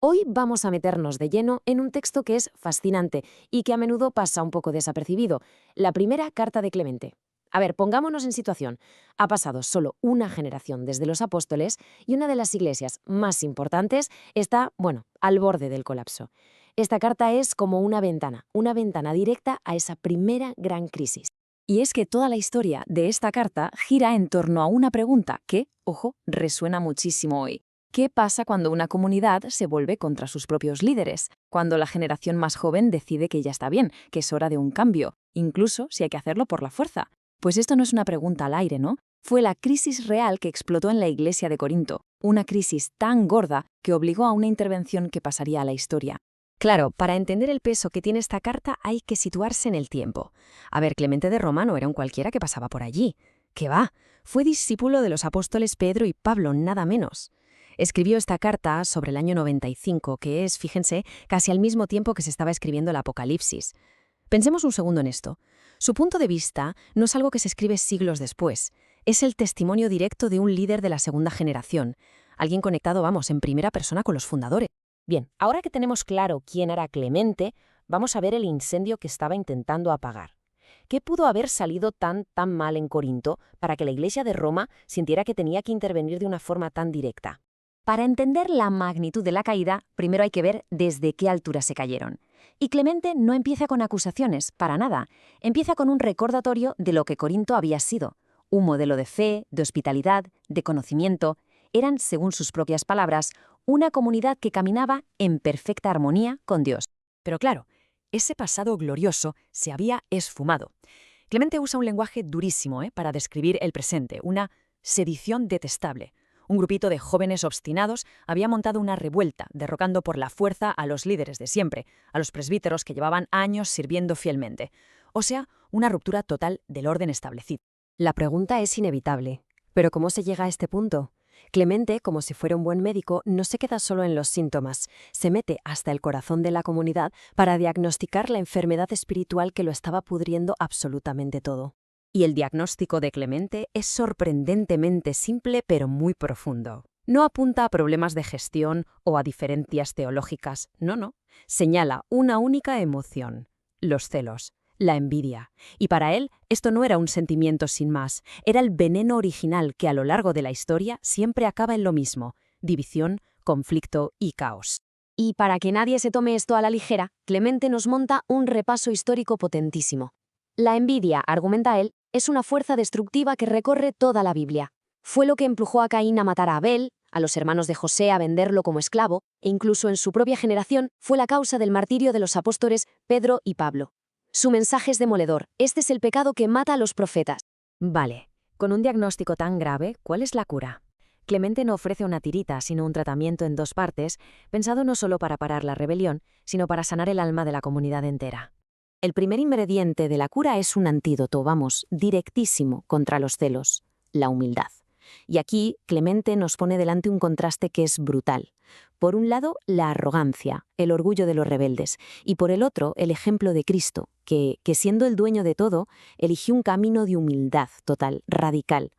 Hoy vamos a meternos de lleno en un texto que es fascinante y que a menudo pasa un poco desapercibido, la primera carta de Clemente. A ver, pongámonos en situación. Ha pasado solo una generación desde los apóstoles y una de las iglesias más importantes está, bueno, al borde del colapso. Esta carta es como una ventana directa a esa primera gran crisis. Y es que toda la historia de esta carta gira en torno a una pregunta que, ojo, resuena muchísimo hoy. ¿Qué pasa cuando una comunidad se vuelve contra sus propios líderes? Cuando la generación más joven decide que ya está bien, que es hora de un cambio, incluso si hay que hacerlo por la fuerza. Pues esto no es una pregunta al aire, ¿no? Fue la crisis real que explotó en la iglesia de Corinto, una crisis tan gorda que obligó a una intervención que pasaría a la historia. Claro, para entender el peso que tiene esta carta hay que situarse en el tiempo. A ver, Clemente de Roma no era un cualquiera que pasaba por allí. ¿Qué va? Fue discípulo de los apóstoles Pedro y Pablo, nada menos. Escribió esta carta sobre el año 95, que es, fíjense, casi al mismo tiempo que se estaba escribiendo el Apocalipsis. Pensemos un segundo en esto. Su punto de vista no es algo que se escribe siglos después. Es el testimonio directo de un líder de la segunda generación, alguien conectado, vamos, en primera persona con los fundadores. Bien, ahora que tenemos claro quién era Clemente, vamos a ver el incendio que estaba intentando apagar. ¿Qué pudo haber salido tan mal en Corinto para que la Iglesia de Roma sintiera que tenía que intervenir de una forma tan directa? Para entender la magnitud de la caída, primero hay que ver desde qué altura se cayeron. Y Clemente no empieza con acusaciones, para nada. Empieza con un recordatorio de lo que Corinto había sido. Un modelo de fe, de hospitalidad, de conocimiento. Eran, según sus propias palabras, una comunidad que caminaba en perfecta armonía con Dios. Pero claro, ese pasado glorioso se había esfumado. Clemente usa un lenguaje durísimo para describir el presente, una sedición detestable. Un grupito de jóvenes obstinados había montado una revuelta, derrocando por la fuerza a los líderes de siempre, a los presbíteros que llevaban años sirviendo fielmente. O sea, una ruptura total del orden establecido. La pregunta es inevitable. ¿Pero cómo se llega a este punto? Clemente, como si fuera un buen médico, no se queda solo en los síntomas, se mete hasta el corazón de la comunidad para diagnosticar la enfermedad espiritual que lo estaba pudriendo absolutamente todo. Y el diagnóstico de Clemente es sorprendentemente simple pero muy profundo. No apunta a problemas de gestión o a diferencias teológicas, no. Señala una única emoción: los celos, la envidia. Y para él, esto no era un sentimiento sin más, era el veneno original que a lo largo de la historia siempre acaba en lo mismo: división, conflicto y caos. Y para que nadie se tome esto a la ligera, Clemente nos monta un repaso histórico potentísimo. La envidia, argumenta él, es una fuerza destructiva que recorre toda la Biblia. Fue lo que empujó a Caín a matar a Abel, a los hermanos de José a venderlo como esclavo, e incluso en su propia generación fue la causa del martirio de los apóstoles Pedro y Pablo. Su mensaje es demoledor: este es el pecado que mata a los profetas. Vale, con un diagnóstico tan grave, ¿cuál es la cura? Clemente no ofrece una tirita, sino un tratamiento en dos partes, pensado no solo para parar la rebelión, sino para sanar el alma de la comunidad entera. El primer ingrediente de la cura es un antídoto, vamos, directísimo contra los celos: la humildad. Y aquí Clemente nos pone delante un contraste que es brutal. Por un lado, la arrogancia, el orgullo de los rebeldes, y por el otro, el ejemplo de Cristo, que siendo el dueño de todo, eligió un camino de humildad total, radical.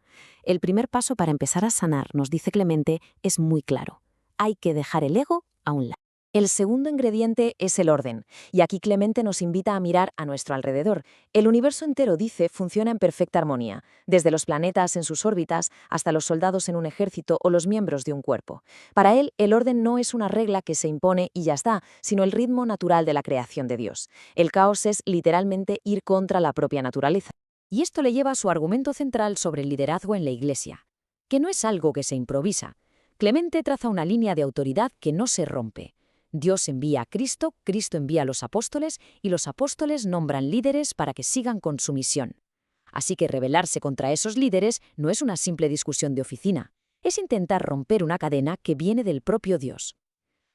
El primer paso para empezar a sanar, nos dice Clemente, es muy claro: hay que dejar el ego a un lado. El segundo ingrediente es el orden, y aquí Clemente nos invita a mirar a nuestro alrededor. El universo entero, dice, funciona en perfecta armonía, desde los planetas en sus órbitas hasta los soldados en un ejército o los miembros de un cuerpo. Para él, el orden no es una regla que se impone y ya está, sino el ritmo natural de la creación de Dios. El caos es literalmente ir contra la propia naturaleza. Y esto le lleva a su argumento central sobre el liderazgo en la Iglesia, que no es algo que se improvisa. Clemente traza una línea de autoridad que no se rompe. Dios envía a Cristo, Cristo envía a los apóstoles y los apóstoles nombran líderes para que sigan con su misión. Así que rebelarse contra esos líderes no es una simple discusión de oficina, es intentar romper una cadena que viene del propio Dios.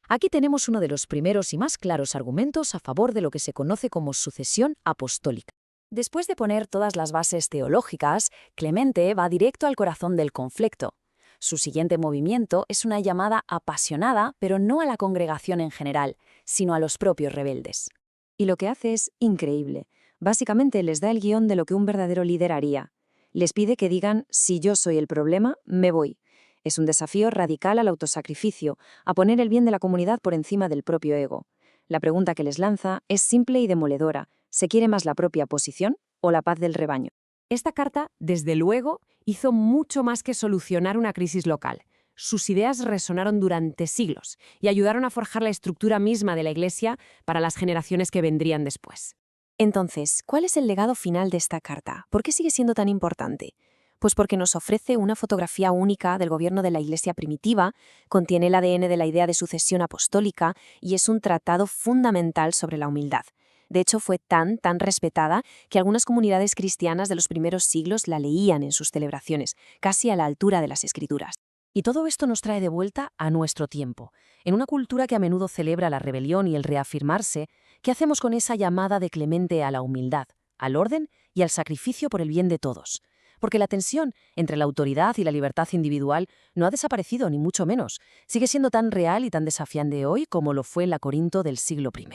Aquí tenemos uno de los primeros y más claros argumentos a favor de lo que se conoce como sucesión apostólica. Después de poner todas las bases teológicas, Clemente va directo al corazón del conflicto. Su siguiente movimiento es una llamada apasionada, pero no a la congregación en general, sino a los propios rebeldes. Y lo que hace es increíble. Básicamente les da el guión de lo que un verdadero líder haría. Les pide que digan: si yo soy el problema, me voy. Es un desafío radical al autosacrificio, a poner el bien de la comunidad por encima del propio ego. La pregunta que les lanza es simple y demoledora. ¿Se quiere más la propia posición o la paz del rebaño? Esta carta, desde luego, hizo mucho más que solucionar una crisis local. Sus ideas resonaron durante siglos y ayudaron a forjar la estructura misma de la Iglesia para las generaciones que vendrían después. Entonces, ¿cuál es el legado final de esta carta? ¿Por qué sigue siendo tan importante? Pues porque nos ofrece una fotografía única del gobierno de la Iglesia primitiva, contiene el ADN de la idea de sucesión apostólica y es un tratado fundamental sobre la humildad. De hecho, fue tan respetada que algunas comunidades cristianas de los primeros siglos la leían en sus celebraciones, casi a la altura de las Escrituras. Y todo esto nos trae de vuelta a nuestro tiempo. En una cultura que a menudo celebra la rebelión y el reafirmarse, ¿qué hacemos con esa llamada de Clemente a la humildad, al orden y al sacrificio por el bien de todos? Porque la tensión entre la autoridad y la libertad individual no ha desaparecido, ni mucho menos. Sigue siendo tan real y tan desafiante hoy como lo fue en la Corinto del siglo I.